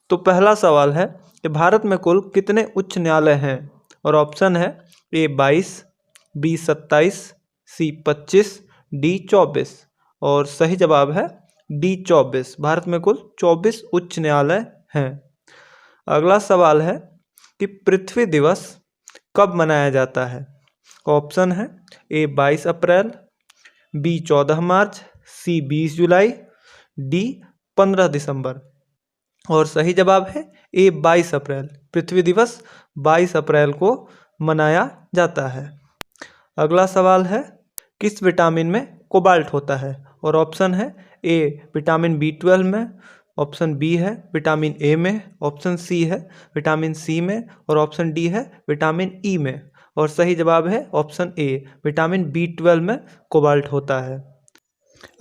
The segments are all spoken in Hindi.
तो पहला सवाल है कि भारत में कुल कितने उच्च न्यायालय हैं? और ऑप्शन है ए 22, बी 27, सी 25, डी 24। और सही जवाब है डी 24। भारत में कुल 24 उच्च न्यायालय हैं। अगला सवाल है कि पृथ्वी दिवस कब मनाया जाता है? ऑप्शन है ए 22 अप्रैल, बी 14 मार्च, सी 20 जुलाई, डी 15 दिसंबर। और सही जवाब है ए 22 अप्रैल। पृथ्वी दिवस 22 अप्रैल को मनाया जाता है। अगला सवाल है किस विटामिन में कोबाल्ट होता है? और ऑप्शन है ए विटामिन B12 में, ऑप्शन बी है विटामिन ए में, ऑप्शन सी है विटामिन सी में, और ऑप्शन डी है विटामिन ई में। और सही जवाब है ऑप्शन ए विटामिन B12 में कोबाल्ट होता है।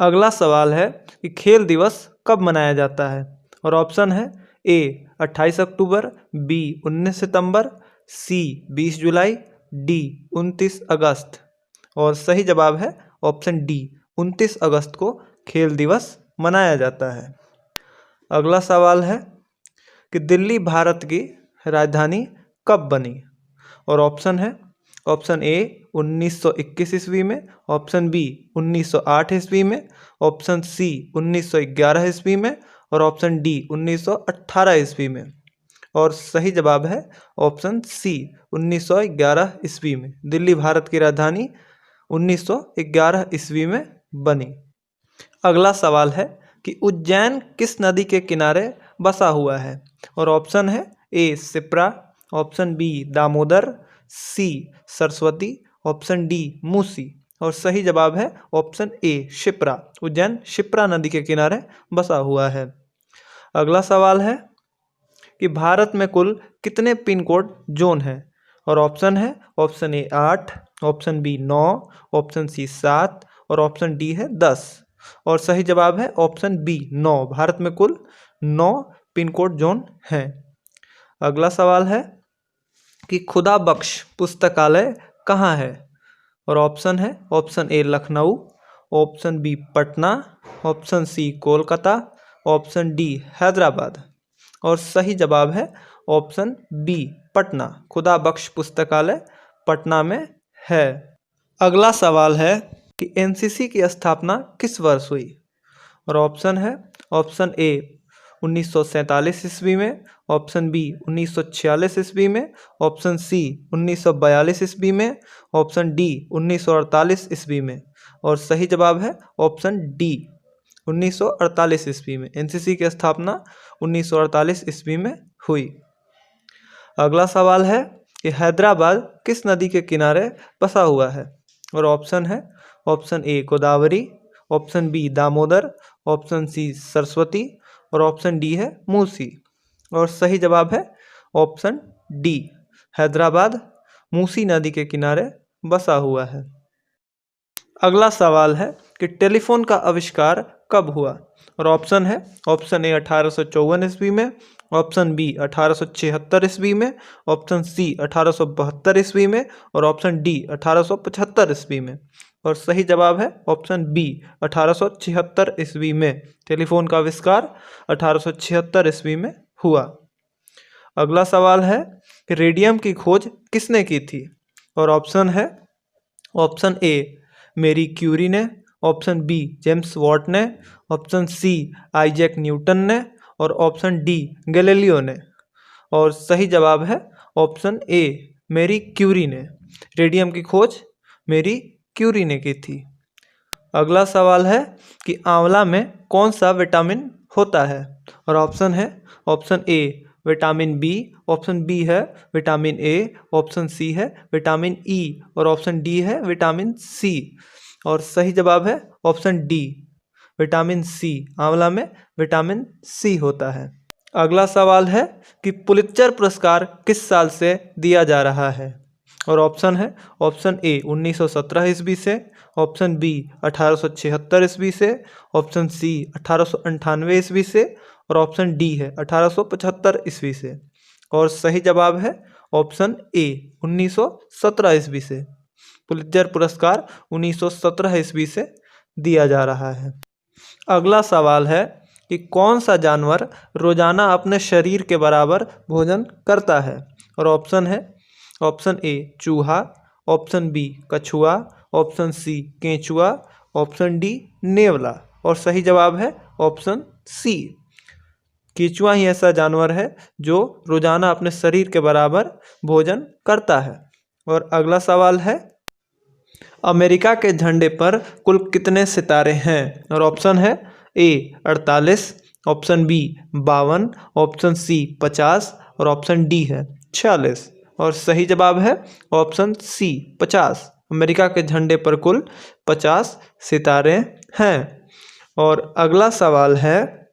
अगला सवाल है कि खेल दिवस कब मनाया जाता है? और ऑप्शन है ए 28 अक्टूबर, बी 19 सितंबर, सी 20 जुलाई, डी 29 अगस्त। और सही जवाब है ऑप्शन डी 29 अगस्त को खेल दिवस मनाया जाता है। अगला सवाल है कि दिल्ली भारत की राजधानी कब बनी? और ऑप्शन है ऑप्शन ए 1921 ईस्वी में, ऑप्शन बी 1908 ईस्वी में, ऑप्शन सी 1911 ईस्वी में, और ऑप्शन डी 1918 ईस्वी में। और सही जवाब है ऑप्शन सी 1911 ईस्वी में। दिल्ली भारत की राजधानी 1911 ईस्वी में बनी। अगला सवाल है कि उज्जैन किस नदी के किनारे बसा हुआ है? और ऑप्शन है ए शिप्रा, ऑप्शन बी दामोदर, सी सरस्वती, ऑप्शन डी मूसी। और सही जवाब है ऑप्शन ए शिप्रा। उज्जैन शिप्रा नदी के किनारे बसा हुआ है। अगला सवाल है कि भारत में कुल कितने पिन कोड जोन हैं? और ऑप्शन है option A 8, option B 9, option C 7, और ऑप्शन डी है 10। और सही जवाब है ऑप्शन बी 9। भारत में कुल 9 पिन कोड जोन हैं। अगला सवाल है कि खुदा बख्श पुस्तकालय कहाँ है? और ऑप्शन है option A Lucknow, option B Patna, option C Kolkata, option D Hyderabad. और सही जवाब है ऑप्शन बी पटना। खुदा बख्श पुस्तकालय पटना में है। अगला सवाल है कि एनसीसी की स्थापना किस वर्ष हुई? और ऑप्शन है ऑप्शन ए 1947 ईस्वी में, ऑप्शन बी 1946 ईस्वी में, ऑप्शन सी 1942 ईस्वी में, ऑप्शन डी 1948 ईस्वी में। और सही जवाब है ऑप्शन डी 1948 ईस्वी में। एनसीसी की स्थापना 1948 ईस्वी में हुई। अगला सवाल है कि हैदराबाद किस नदी के किनारे बसा हुआ है? और ऑप्शन है option A Godavari, option B Damodar, option C Saraswati, और ऑप्शन डी है मूसी। और सही जवाब है ऑप्शन डी हैदराबाद मूसी नदी के किनारे बसा हुआ है। अगला सवाल है कि टेलीफोन का आविष्कार कब हुआ? और ऑप्शन है ऑप्शन ए 1854 ईस्वी में, ऑप्शन बी 1876 ईस्वी में, ऑप्शन सी 1872 ईस्वी में, और ऑप्शन डी 1875 ईस्वी में। और सही जवाब है ऑप्शन बी 1876 ईस्वी में। टेलीफोन का आविष्कार 1876 ईस्वी में हुआ। अगला सवाल है कि रेडियम की खोज किसने की थी? और ऑप्शन है ऑप्शन ए मेरी क्यूरी ने, ऑप्शन बी जेम्स वॉट ने, ऑप्शन सी आइजैक न्यूटन ने, और ऑप्शन डी गैलीलियो ने। और सही जवाब है ऑप्शन ए मेरी क्यूरी ने। रेडियम की खोज मेरी क्यूरी ने की थी। अगला सवाल है कि आंवला में कौन सा विटामिन होता है? और ऑप्शन है option A vitamin B, option B है विटामिन ए, ऑप्शन सी है विटामिन ई, और ऑप्शन डी है विटामिन सी। और सही जवाब है ऑप्शन डी विटामिन सी। आंवला में विटामिन सी होता है। अगला सवाल है कि पुलित्जर पुरस्कार किस साल से दिया जा रहा है? और ऑप्शन है ऑप्शन ए 1917 ईस्वी से, ऑप्शन बी 1876 ईस्वी से, ऑप्शन सी 1898 ईस्वी से, और ऑप्शन डी है 1875 ईस्वी से। और सही जवाब है ऑप्शन ए 1917 ईस्वी से। पुलित्जर पुरस्कार 1917 ईस्वी से दिया जा रहा है। अगला सवाल है कि कौन सा जानवर रोजाना अपने शरीर के बराबर भोजन करता है। और ऑप्शन है, ऑप्शन ए चूहा, ऑप्शन बी कछुआ, ऑप्शन सी केंचुआ, ऑप्शन डी नेवला। और सही जवाब है ऑप्शन सी, केंचुआ ही ऐसा जानवर है जो रोजाना अपने शरीर के बराबर भोजन करता है। और अगला सवाल है, अमेरिका के झंडे पर कुल कितने सितारे हैं। और ऑप्शन है ए 48, ऑप्शन बी 52, ऑप्शन सी 50 और ऑप्शन डी है 46। और सही जवाब है ऑप्शन सी 50। अमेरिका के झंडे पर कुल 50 सितारे हैं। और अगला सवाल है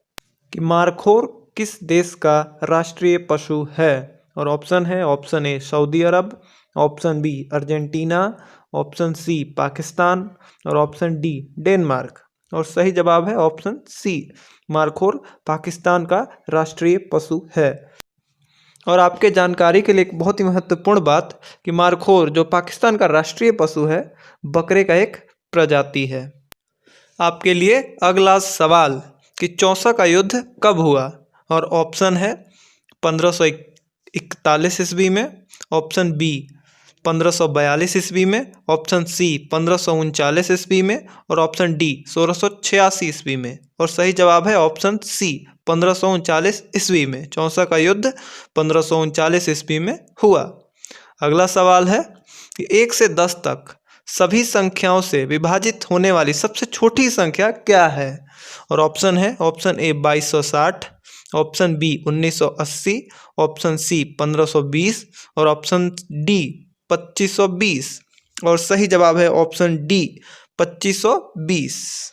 कि मारखोर किस देश का राष्ट्रीय पशु है। और ऑप्शन है, option A Saudi Arabia, option B Argentina, option C Pakistan और ऑप्शन डी डेनमार्क। और सही जवाब है ऑप्शन सी, मारखोर पाकिस्तान का राष्ट्रीय पशु है। और आपके जानकारी के लिए एक बहुत ही महत्वपूर्ण बात कि मारखोर जो पाकिस्तान का राष्ट्रीय पशु है, बकरे का एक प्रजाति है। आपके लिए अगला सवाल कि चौसा का युद्ध कब हुआ। और ऑप्शन है 1541 ईस्वी में, ऑप्शन बी 1542 ईस्वी में, ऑप्शन सी 1539 ईस्वी में और ऑप्शन डी 1686 ईस्वी में। और सही जवाब है ऑप्शन सी 1539 ईस्वी में। चौसा का युद्ध 1539 ईस्वी में हुआ। अगला सवाल है कि 1 से 10 तक सभी संख्याओं से विभाजित होने वाली सबसे छोटी संख्या क्या है। और ऑप्शन है, option A 2260, option B 1980, option C 1520 और ऑप्शन डी 2520। और सही जवाब है ऑप्शन डी 2520।